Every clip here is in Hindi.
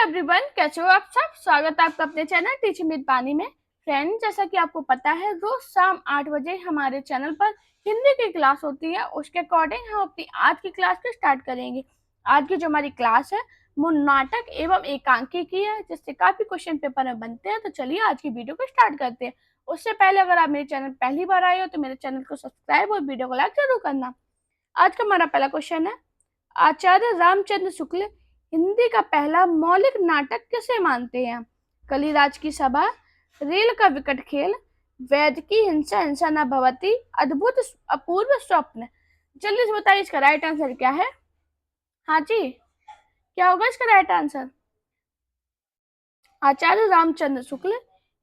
एवरीवन, कैसे हो आप सब। स्वागत है आपका अपने चैनल टीचिंग विद पानी में। फ्रेंड, जैसा कि आपको पता है, रोज शाम 8 बजे हमारे चैनल पर हिंदी की क्लास होती है। उसके अकॉर्डिंग हम अपनी आज की क्लास को स्टार्ट करेंगे। आज की जो हमारी क्लास है वो नाटक एवं एकांकी की है, जिससे काफी क्वेश्चन पेपर में बनते हैं। तो चलिए आज की वीडियो को स्टार्ट करते हैं। उससे पहले अगर आप मेरे चैनल पहली बार आए हो तो मेरे चैनल को सब्सक्राइब और वीडियो को लाइक जरूर करना। आज का हमारा पहला क्वेश्चन है, आचार्य रामचंद्र शुक्ल हिंदी का पहला मौलिक नाटक किसे मानते हैं? कलिराज की सभा, रेल का विकट खेल, वैद की हिंसा हिंसा न भवती, अद्भुत अपूर्व स्वप्न। जल्दी से बताइए इसका राइट आंसर क्या है। हाँ जी, क्या होगा इसका राइट आंसर? आचार्य रामचंद्र शुक्ल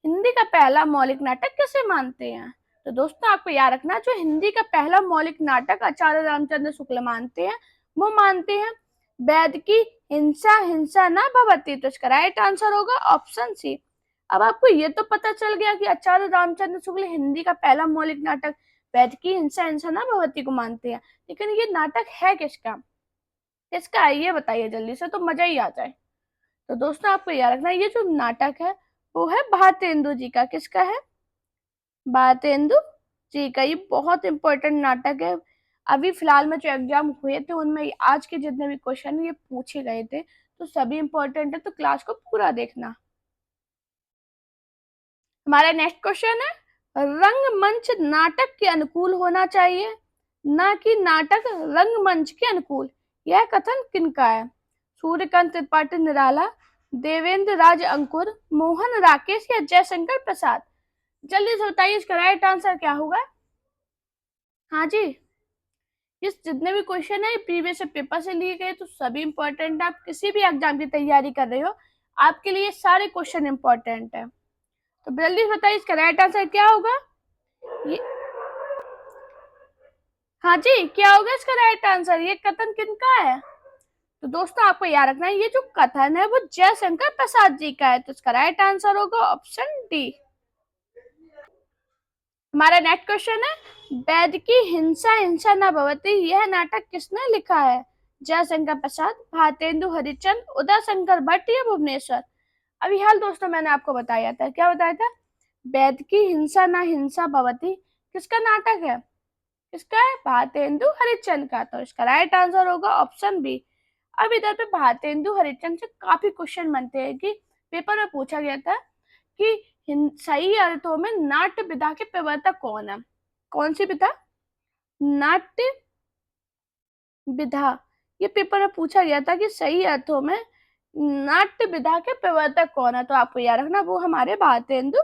हिंदी का पहला मौलिक नाटक किसे मानते हैं? तो दोस्तों आपको याद रखना, जो हिंदी का पहला मौलिक नाटक आचार्य रामचंद्र शुक्ल मानते हैं वो मानते हैं वैद की हिंसा हिंसा न भवती। तो इसका राइट आंसर होगा ऑप्शन सी। अब आपको ये तो पता चल गया कि आचार्य रामचंद्र शुक्ल हिंदी का पहला मौलिक नाटक वैद की हिंसा हिंसा न भवती को मानते हैं, लेकिन ये नाटक है किसका? किसका है ये बताइए जल्दी से, तो मजा ही आ जाए। तो दोस्तों आपको याद रखना, ये जो नाटक है वो है भारतेंदु जी का। किसका है? भारतेंदु जी का। ये बहुत इंपॉर्टेंट नाटक है। अभी फिलहाल में जो एग्जाम हुए थे उनमें आज के जितने भी क्वेश्चन ये पूछे गए थे, तो सभी इंपॉर्टेंट है, तो क्लास को पूरा देखना। हमारा नेक्स्ट क्वेश्चन है, रंगमंच नाटक के अनुकूल होना चाहिए, ना कि नाटक रंगमंच के अनुकूल। यह कथन किनका है? सूर्यकांत त्रिपाठी निराला, देवेंद्र राज अंकुर, मोहन राकेश या जयशंकर प्रसाद। जल्दी से बताइए इसका राइट आंसर क्या होगा। हाँ जी, इस जितने भी क्वेश्चन है प्रीवियस पेपर से लिए गए, तो सभी इंपॉर्टेंट है। आप किसी भी एग्जाम की तैयारी कर रहे हो, आपके लिए सारे क्वेश्चन इंपॉर्टेंट है। तो जल्दी बताइए इसका राइट आंसर क्या होगा। ये हाँ जी, क्या होगा इसका राइट आंसर? ये कथन किनका है? तो दोस्तों आपको याद रखना है, ये जो कथन है वो जयशंकर प्रसाद जी का है। तो इसका राइट आंसर होगा ऑप्शन डी। हमारा नेक्स्ट क्वेश्चन है, वैद की हिंसा हिंसा न भवती यह नाटक किसने लिखा है? जयशंकर प्रसाद, भारतेंदु हरिश्चंद्र, उदयशंकर भट्ट या भुवनेश्वर। अभी हाल दोस्तों मैंने आपको बताया था, क्या बताया था? वैद की हिंसा न हिंसा भवती किसका नाटक है? किसका है? भारतेंदु हरिश्चंद्र का। तो इसका राइट आंसर होगा ऑप्शन बी। अब इधर पे भारतेंदु हरिश्चंद्र से काफी क्वेश्चन बनते हैं कि पेपर में पूछा गया था कि सही अर्थों में नाट्य विधा के प्रवर्तक कौन है? कौन सी विधा? नाट्य विधा। ये पेपर में पूछा गया था कि सही अर्थों में नाट्य विधा के प्रवर्तक कौन है। तो आपको याद रखना वो हमारे भारतेंदु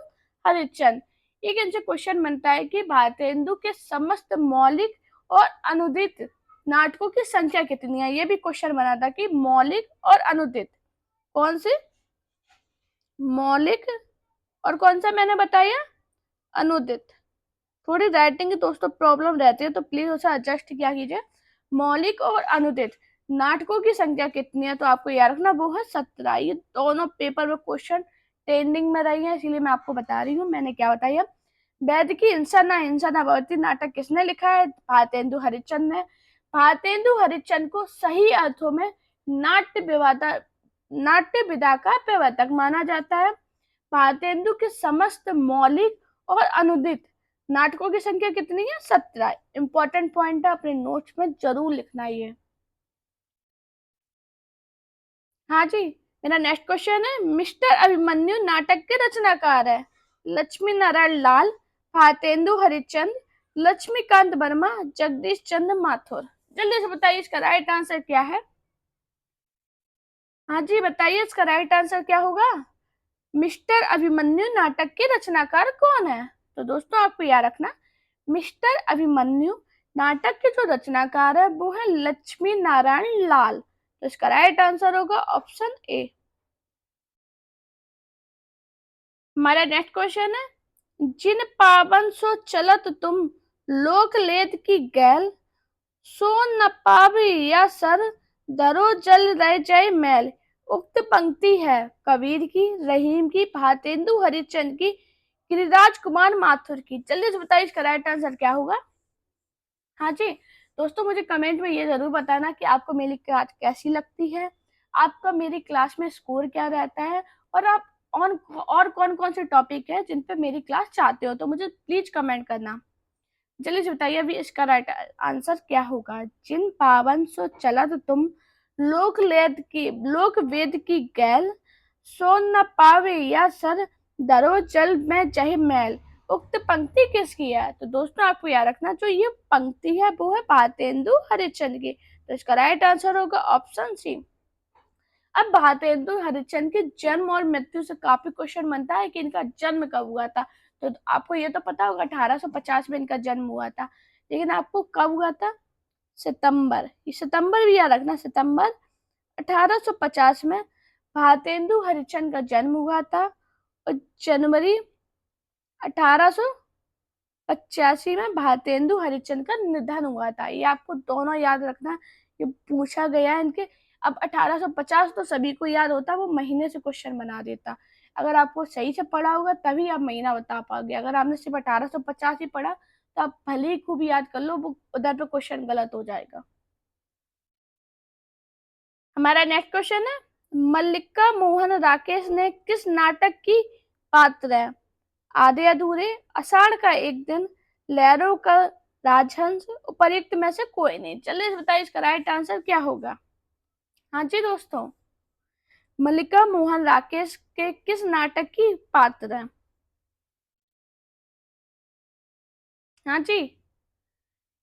हरिश्चंद्र। एक इनसे क्वेश्चन बनता है कि भारतेंदु के समस्त मौलिक और अनुदित नाटकों की संख्या कितनी है। ये भी क्वेश्चन बना था कि मौलिक और अनुदित कौन से? मौलिक और कौन सा मैंने बताया? अनुदित। थोड़ी राइटिंग की दोस्तों प्रॉब्लम रहती है, तो प्लीज उसे एडजस्ट किया कीजिए। मौलिक और अनुदित नाटकों की संख्या कितनी है? तो आपको याद रखना वो है 17। ये दोनों पेपर में क्वेश्चन ट्रेंडिंग में रही है, इसीलिए मैं आपको बता रही हूँ। मैंने क्या बताया? वैद की हिंसा न भवती नाटक किसने लिखा है? भारतेंदु हरिश्चंद्र ने। भारतेंदु हरिश्चंद्र को सही अर्थों में नाट्य विधा का प्रवर्तक माना जाता है। भारतेंदु के समस्त मौलिक और अनुदित नाटकों की संख्या कितनी है? 17। इंपॉर्टेंट पॉइंट है, अपने नोट्स में जरूर लिखना है। हाँ जी, मेरा नेक्स्ट क्वेश्चन है, मिस्टर अभिमन्यु नाटक के रचनाकार है? लक्ष्मी नारायण लाल, भारतेंदु हरिश्चंद्र, लक्ष्मीकांत वर्मा, जगदीश चंद्र माथुर। जल्दी से बताइए इसका राइट आंसर क्या है। हाँ जी बताइए इसका राइट आंसर क्या होगा। मिस्टर अभिमन्यु नाटक के रचनाकार कौन है? तो दोस्तों आपको याद रखना, मिस्टर अभिमन्यु नाटक के जो रचनाकार है वो है लक्ष्मी नारायण लाल। तो इसका राइट आंसर होगा ऑप्शन ए। हमारा नेक्स्ट क्वेश्चन है, जिन पावन सो चलत तुम लोक लेद की गैल, सो न पावी या सर धरो जल रह जाए मैल। उक्त पंक्ति है कबीर की, रहीम की, भारतेंदु हरिश्चंद्र की, गिरिराज कुमार माथुर की। जल्दी से बताइए इसका राइट आंसर क्या होगा। हाँ जी दोस्तों, मुझे कमेंट में ये जरूर बताना कि आपको मेरी क्लास कैसी लगती है। आपका मेरी क्लास में स्कोर क्या रहता है, और आप और कौन कौन से टॉपिक है जिन पे मेरी क्लास चाहते हो, तो मुझे प्लीज कमेंट करना। जल्दी से बताइए अभी इसका राइट आंसर क्या होगा। जिन पावन सो चलत तुम, लोक वेद की गैल, सो न पावे या सर, दरो जल में जहि मैल। उक्त पंक्ति किसकी है? तो दोस्तों आपको याद रखना, जो ये पंक्ति है वो है भारतेंदु हरिश्चंद्र की। तो इसका राइट आंसर होगा ऑप्शन सी। अब भारतेंदु हरिश्चंद्र के जन्म और मृत्यु से काफी क्वेश्चन बनता है कि इनका जन्म कब हुआ था। तो आपको ये तो पता होगा 1850 में इनका जन्म हुआ था, लेकिन आपको कब हुआ था? सितंबर, ये सितंबर भी याद रखना, सितंबर 1850 में भारतेंदु हरिश्चंद्र का जन्म हुआ था, और जनवरी 1885 में भारतेंदु हरिश्चंद्र का निधन हुआ था। ये आपको दोनों याद रखना, ये पूछा गया है इनके। अब 1850 तो सभी को याद होता, वो महीने से क्वेश्चन बना देता। अगर आपको सही से पढ़ा होगा तभी आप महीना बता पाओगे। अगर आपने सिर्फ 1850 ही पढ़ा तो आप भले ही खूब याद कर लो, वो उधर पे क्वेश्चन गलत हो जाएगा। हमारा नेक्स्ट क्वेश्चन है, मल्लिका मोहन राकेश ने किस नाटक की पात्र है? आधे अधूरे, आषाढ़ का एक दिन, लहरों का राजहंस, उपर्युक्त में से कोई नहीं। चलिए बताइए इसका राइट आंसर क्या होगा। हाँ जी दोस्तों, मल्लिका मोहन राकेश के किस नाटक की पात्र है? हाँ जी,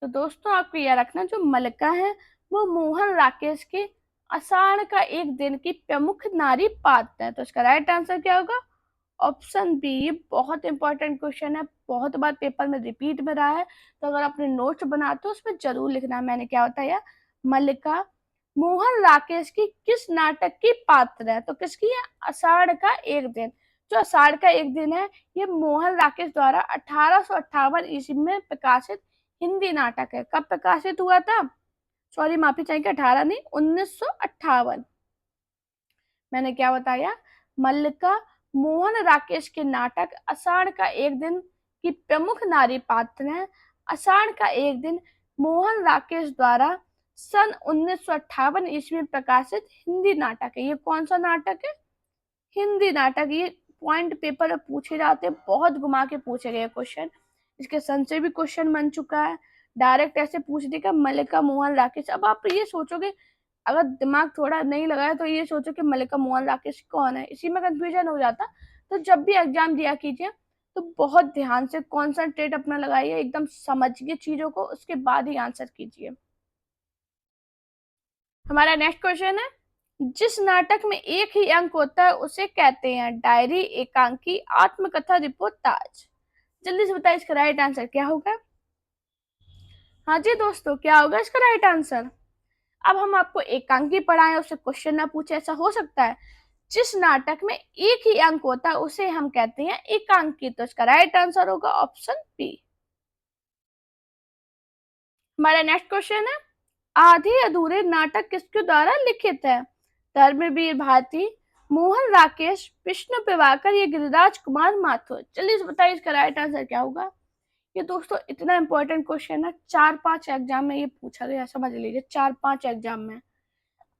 तो दोस्तों आपको यह रखना, जो मल्लिका है वो मोहन राकेश के आषाढ़ का एक दिन की प्रमुख नारी पात्र है। तो इसका राइट आंसर क्या होगा? Option B. ये बहुत इंपॉर्टेंट क्वेश्चन है, बहुत बार पेपर में रिपीट में रहा है, तो अगर अपने नोट्स बनाते हो उसमें जरूर लिखना। मैंने क्या बताया? मल्लिका मोहन राकेश की किस नाटक की पात्र है? तो किसकी है? आषाढ़ का एक दिन। जो आषाढ़ का एक दिन है, ये मोहन राकेश द्वारा 1858 ईस्वी में प्रकाशित हिंदी नाटक है। कब प्रकाशित हुआ था? सॉरी माफी चाहिए, 18 नहीं, 1958। मैंने क्या बताया? मल्लिका मोहन राकेश के नाटक आषाढ़ का एक दिन की प्रमुख नारी पात्र हैं। आषाढ़ का एक दिन मोहन राकेश द्वारा सन 1958 ईस्वी में प्रकाशित हिंदी नाटक है। ये कौन सा नाटक है? हिंदी नाटक। ये पॉइंट पेपर में पूछे जाते हैं, बहुत घुमा के पूछे गए क्वेश्चन। इसके सन से भी क्वेश्चन बन चुका है, डायरेक्ट ऐसे पूछ देगा मल्लिका मोहन राकेश। अब आप ये सोचोगे, अगर दिमाग थोड़ा नहीं लगाया तो ये सोचो कि मल्लिका मोहन राकेश कौन है, इसी में कंफ्यूजन हो जाता। तो जब भी एग्जाम दिया कीजिए तो बहुत ध्यान से कॉन्सेंट्रेट अपना लगाइए, एकदम समझिए चीजों को, उसके बाद ही आंसर कीजिए। हमारा नेक्स्ट क्वेश्चन है, जिस नाटक में एक ही अंक होता है उसे कहते हैं डायरी, एकांकी, आत्मकथा, रिपोर्टाज। जल्दी से बताइए इसका राइट आंसर क्या होगा। हाँ जी दोस्तों, क्या होगा इसका राइट आंसर? अब हम आपको एकांकी पढ़ाएं, उससे क्वेश्चन ना पूछे, ऐसा हो सकता है? जिस नाटक में एक ही अंक होता है उसे हम कहते हैं एकांकी। तो इसका राइट आंसर होगा ऑप्शन बी। हमारा नेक्स्ट क्वेश्चन है, आधे अधूरे नाटक किसके द्वारा लिखित है? धर्मवीर भारती, मोहन राकेश, विष्णु प्रभाकर या गिरिराज कुमार माथुर। जल्दी से बताइए इसका राइट आंसर क्या होगा। ये दोस्तों इतना इंपॉर्टेंट क्वेश्चन है, 4-5 एग्जाम में ये पूछा गया, समझ लीजिए 4-5 एग्जाम में।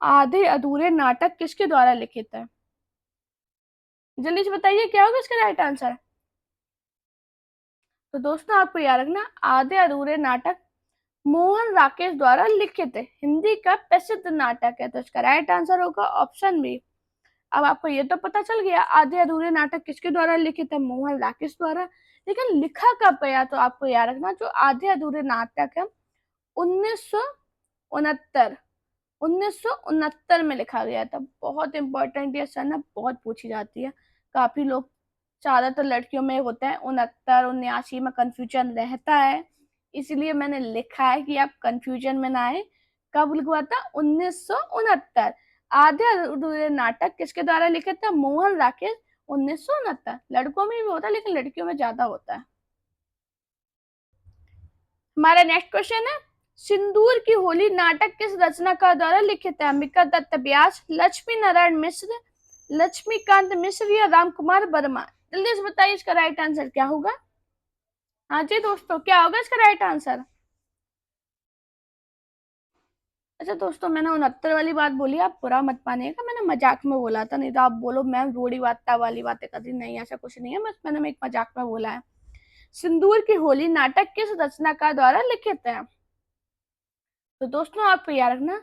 आधे अधूरे नाटक किसके द्वारा लिखित है? जल्दी से बताइए क्या होगा इसका राइट आंसर। तो दोस्तों आपको याद रखना, आधे अधूरे नाटक मोहन राकेश द्वारा लिखित है, हिंदी का प्रसिद्ध नाटक है। तो इसका राइट आंसर होगा ऑप्शन बी। अब आपको ये तो पता चल गया आधे अधूरे नाटक किसके द्वारा लिखित है, मोहन राकेश द्वारा। लेकिन लिखा कब गया? तो आपको याद रखना, जो आधे अधूरे नाटक है 1969 1969 में लिखा गया था। बहुत इंपॉर्टेंट ये सन है, बहुत पूछी जाती है। काफी लोग, ज्यादातर लड़कियों में होता है 69 79 में कंफ्यूजन रहता है, इसलिए मैंने लिखा है कि आप कंफ्यूजन में ना आए। कब हुआ था? 1969। आधे अधूरे नाटक किसके द्वारा लिखे थे? मोहन राकेश, 1969। लड़कों में भी होता है लेकिन लड़कियों में ज्यादा होता है। हमारा नेक्स्ट क्वेश्चन है, सिंदूर की होली नाटक किस रचनाकार द्वारा लिखित है? अंबिका दत्त व्यास, लक्ष्मी नारायण मिश्र, लक्ष्मीकांत मिश्र या राम कुमार वर्मा। जल्दी से बताइए इसका राइट आंसर क्या होगा। हाँ जी दोस्तों, क्या होगा इसका राइट आंसर? अच्छा दोस्तों, मैंने 69 वाली बात बोली, आप बुरा मत मानिएगा, मैंने मजाक में बोला था, नहीं तो आप बोलो मैम रूढ़िवादिता वाली बातें कर रही। नहीं, ऐसा कुछ नहीं है, बस मैंने एक मजाक में बोला है। सिंदूर की होली नाटक किस रचनाकार द्वारा लिखित है? तो दोस्तों आपको याद रखना,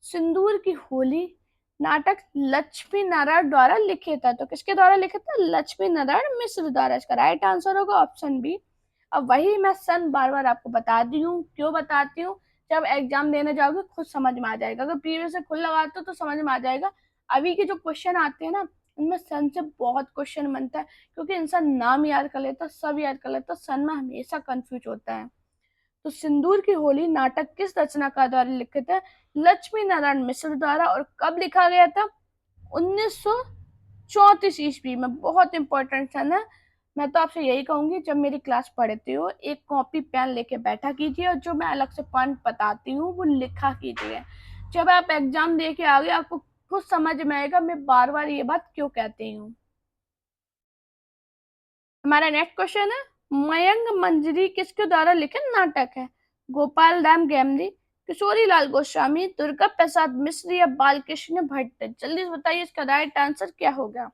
सिंदूर की होली नाटक लक्ष्मी नारायण द्वारा लिखित है। तो किसके द्वारा लिखित है? लक्ष्मी नारायण मिश्र द्वारा। इसका राइट आंसर होगा ऑप्शन बी। अब वही मैं सन बार बार आपको बताती हूँ, क्यों बताती हूँ, जब एग्जाम देने जाओगे खुद समझ में आ जाएगा। अगर प्रीवियस से खुद लगाते हो तो समझ में आ जाएगा। अभी के जो क्वेश्चन आते हैं ना, उनमें सन से बहुत क्वेश्चन बनता है, क्योंकि इंसान नाम याद कर लेता, सब याद कर लेता, सन में हमेशा कंफ्यूज होता है। तो सिंदूर की होली नाटक किस रचनाकार द्वारा लिखित है? लक्ष्मी नारायण मिश्र द्वारा। और कब लिखा गया था? 1934 ईस्वी में। बहुत इंपॉर्टेंट सन है। मैं तो आपसे यही कहूंगी, जब मेरी क्लास पढ़ते हो एक कॉपी पेन लेके बैठा कीजिए, और जो मैं अलग से पॉइंट बताती हूँ वो लिखा कीजिए। जब आप एग्जाम दे के आओगे आपको खुद समझ में आएगा मैं बार बार ये बात क्यों कहती हूँ। हमारा नेक्स्ट क्वेश्चन है, मयंक मंजरी किसके द्वारा लिखित नाटक है? गोपाल राम गैमरी, किशोरी लाल गोस्वामी, दुर्गा प्रसाद मिश्र या बालकृष्ण भट्ट? जल्दी से बताइए इसका राइट आंसर क्या होगा।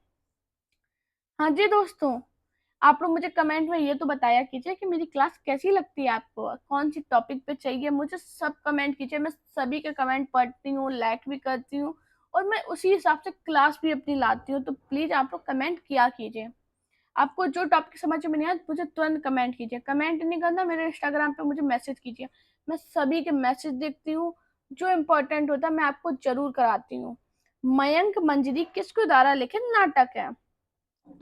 हाँ जी दोस्तों, आप लोग मुझे कमेंट में ये तो बताया कीजिए कि मेरी क्लास कैसी लगती है आपको, कौन सी टॉपिक पे चाहिए, मुझे सब कमेंट कीजिए। मैं सभी के कमेंट पढ़ती हूँ, लाइक भी करती हूँ, और मैं उसी हिसाब से क्लास भी अपनी लाती हूँ। तो प्लीज आप लोग कमेंट किया कीजिए। आपको जो टॉपिक समझ में नहीं आया मुझे तुरंत कमेंट कीजिए। कमेंट नहीं करना, मेरे इंस्टाग्राम पे मुझे मैसेज कीजिए, मैं सभी के मैसेज देखती हूँ। जो इम्पोर्टेंट होता है मैं आपको जरूर कराती हूँ। मयंक मंजरी किसके द्वारा लिखित नाटक है?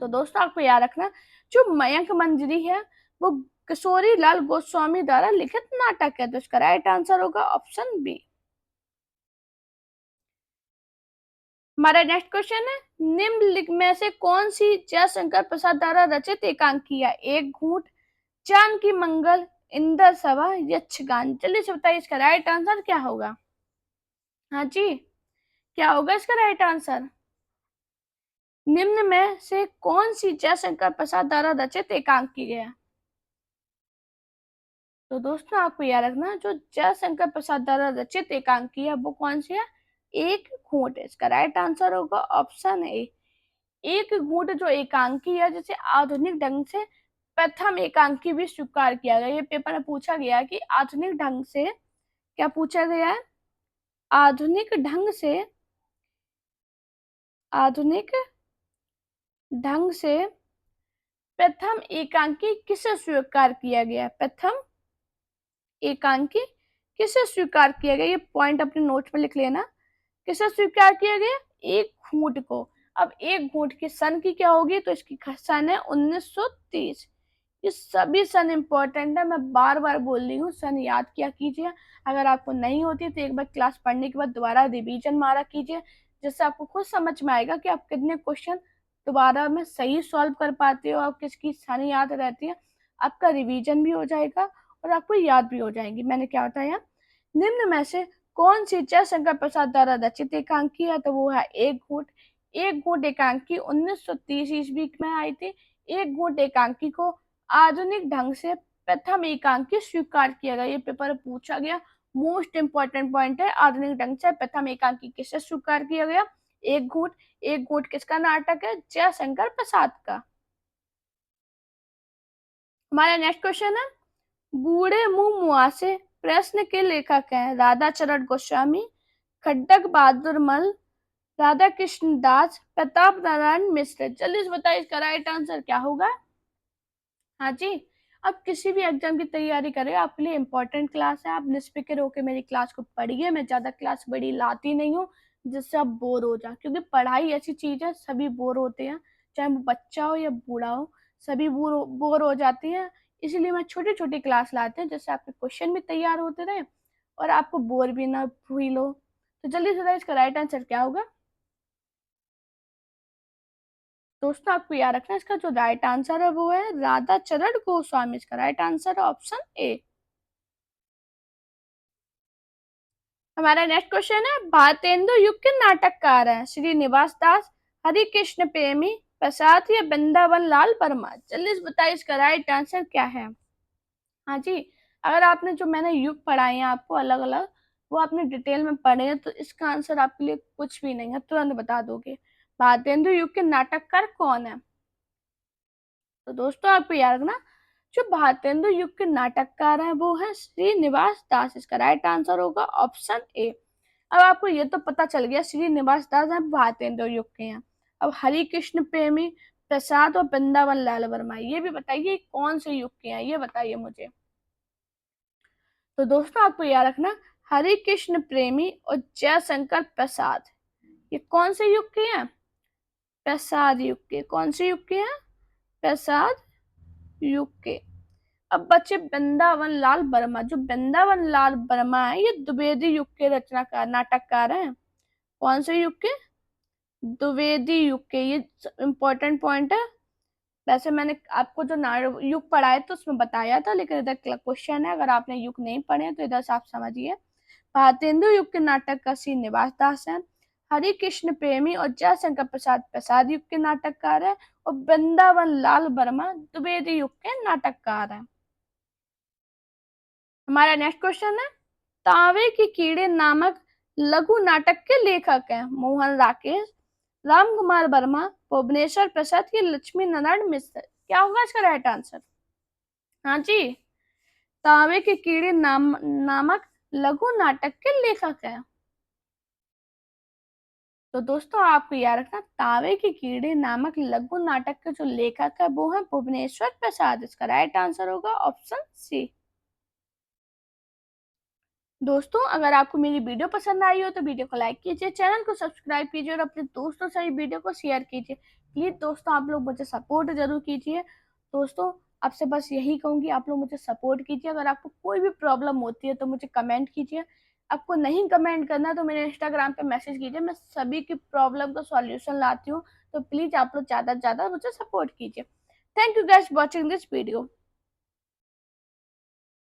तो दोस्तों आपको याद रखना, जो मयंक मंजरी है वो किशोरी लाल गोस्वामी द्वारा लिखित नाटक है। तो इसका राइट आंसर होगा ऑप्शन बी। हमारा नेक्स्ट क्वेश्चन है, निम्नलिखित में से कौन सी जयशंकर प्रसाद द्वारा रचित एकांकी है? एक घूंट, जानकी मंगल, इंद्र सभा, यक्षगान? जल्दी से बताइए इसका राइट आंसर क्या होगा। हाँ जी, क्या होगा इसका राइट आंसर? निम्न में से कौन सी जयशंकर प्रसाद द्वारा रचित एकांकी है? तो दोस्तों आपको याद रखना, जो जयशंकर प्रसाद द्वारा रचित एकांकी है वो कौन सी है? एक घूंट। इसका राइट आंसर होगा ऑप्शन ए। एक घूंट जो एकांकी है, जिसे आधुनिक ढंग से प्रथम एकांकी भी स्वीकार किया गया। ये पेपर में पूछा गया कि आधुनिक ढंग से, क्या पूछा गया है? आधुनिक ढंग से, आधुनिक ढंग से प्रथम एकांकी किसे स्वीकार किया गया? प्रथम एकांकी किसे स्वीकार किया गया? ये पॉइंट अपने नोट में लिख लेना। किसे स्वीकार किया गया? एक घूंट को। अब एक घूंट की सन की क्या होगी? तो इसकी सन है 1930। ये सभी सन इंपॉर्टेंट है, मैं बार बार बोल रही हूँ, सन याद किया कीजिए। अगर आपको नहीं होती तो एक बार क्लास पढ़ने के बाद दोबारा रिवीजन मारा कीजिए, जिससे आपको खुद समझ में आएगा कि आप कितने क्वेश्चन दोबारा में सही सॉल्व कर पाते हो, आप किसकी सन याद रहती है। आपका रिवीजन भी हो जाएगा और आपको याद भी हो जाएंगी। मैंने क्या बताया? निम्न में से कौन सी जयशंकर प्रसाद द्वारा रचित एकांकी है? तो वो है एक घूंट। एक घूंट एकांकी 1930 ईस्वी में आई थी। एक घूंट एकांकी को आधुनिक ढंग से प्रथम एकांकी स्वीकार किया गया। ये पेपर पूछा गया, मोस्ट इंपॉर्टेंट पॉइंट है। आधुनिक ढंग से प्रथम एकांकी किसे स्वीकार किया गया? एक घूंट। एक घूंट किसका नाटक है? जयशंकर प्रसाद का। हमारा नेक्स्ट क्वेश्चन है, बूढ़े मुंह मुआसे प्रश्न के लेखक हैं? राधा चरण गोस्वामी, खड्डक बहादुर मल, राधा कृष्ण दास, प्रताप नारायण मिश्र? जल्दी से बताइए इसका राइट आंसर क्या होगा। हाँ जी, आप किसी भी एग्जाम की तैयारी करें, आपके लिए इंपॉर्टेंट क्लास है। आप निष्फिक्र होकर मेरी क्लास को पढ़िए। मैं ज्यादा क्लास बड़ी लाती नहीं हूँ जिससे आप बोर हो जाए, क्योंकि पढ़ाई ऐसी चीज है, सभी बोर होते हैं, चाहे वो बच्चा हो या बूढ़ा हो, सभी बोर हो जाते हैं। इसलिए मैं छोटी छोटी क्लास लाते हैं, जिससे आपके क्वेश्चन भी तैयार होते रहे और आपको बोर भी ना फील हो। तो जल्दी से बताइए इसका राइट आंसर क्या होगा। दोस्तों आपको याद रखना, इसका जो राइट आंसर है वो है राधा चरण गोस्वामी। इसका राइट आंसर है ऑप्शन ए। हमारा नेक्स्ट क्वेश्चन है, भारतेंदु युग के नाटककार हैं? श्रीनिवास दास, हरि कृष्ण प्रेमी, प्रसाद या वृंदावन लाल वर्मा? जल्दी से बताइए इसका राइट आंसर क्या है। हाँ जी, अगर आपने जो मैंने युग पढ़ाए हैं आपको अलग अलग, वो आपने डिटेल में पढ़े हैं, तो इसका आंसर आपके लिए कुछ भी नहीं है, तुरंत बता दोगे। भारतेंदु युग के नाटककार कौन है? तो दोस्तों आपको याद रखना, जो भारतेंदु युग के नाटककार हैं वो है श्रीनिवास दास। इसका राइट आंसर होगा ऑप्शन ए। अब आपको ये तो पता चल गया श्रीनिवास दास हैं भारतेंदु युग के हैं। अब हरि कृष्ण प्रेमी प्रसाद और वृंदावन लाल वर्मा, ये भी बताइए कौन से युग के हैं, ये बताइए मुझे। तो दोस्तों आपको याद रखना, हरि कृष्ण प्रेमी और जयशंकर प्रसाद, ये कौन से युग के हैं? प्रसाद युग के। कौन से युग के हैं? प्रसाद युग के। अब बच्चे वृंदावन लाल वर्मा, जो वृंदावन लाल वर्मा है ये द्विवेदी युग के रचनाकार नाटककार हैं। कौन से युग के? द्विवेदी युग के। ये इंपॉर्टेंट पॉइंट है। वैसे मैंने आपको जो युग पढ़ाए तो उसमें बताया था, लेकिन इधर क्वेश्चन है, अगर आपने युग नहीं पढ़े तो इधर से आप समझिए। भारतेंदु युग के नाटक का श्रीनिवास दास है। हरि कृष्ण प्रेमी और जयशंकर प्रसाद प्रसाद युग के नाटककार है। और वृंदावन लाल वर्मा द्विवेदी युग के नाटककार है। हमारा नेक्स्ट क्वेश्चन है, तावे के कीड़े नामक लघु नाटक के लेखक हैं मोहन राकेश, राम कुमार वर्मा, भुवनेश्वर प्रसाद की लक्ष्मी नारायण मिश्र। क्या होगा इसका राइट आंसर? हाँ जी, तावे के कीड़े नामक लघु नाटक के लेखक हैं। तो दोस्तों आपको याद रखना, तावे के कीड़े नामक लघु नाटक के जो लेखक है वो है भुवनेश्वर प्रसाद। इसका राइट आंसर होगा ऑप्शन सी। दोस्तों अगर आपको मेरी वीडियो पसंद आई हो तो वीडियो को लाइक कीजिए, चैनल को सब्सक्राइब कीजिए और अपने दोस्तों से वीडियो को शेयर कीजिए। प्लीज दोस्तों आप लोग मुझे सपोर्ट जरूर कीजिए। दोस्तों आपसे बस यही कहूंगी, आप लोग मुझे सपोर्ट कीजिए। अगर आपको कोई भी प्रॉब्लम होती है तो मुझे कमेंट कीजिए। आपको नहीं कमेंट करना तो मेरे इंस्टाग्राम पे मैसेज कीजिए, मैं सभी की प्रॉब्लम का सॉल्यूशन लाती हूँ। तो प्लीज आप लोग ज्यादा से ज्यादा मुझे सपोर्ट कीजिए। Thank you guys watching this video.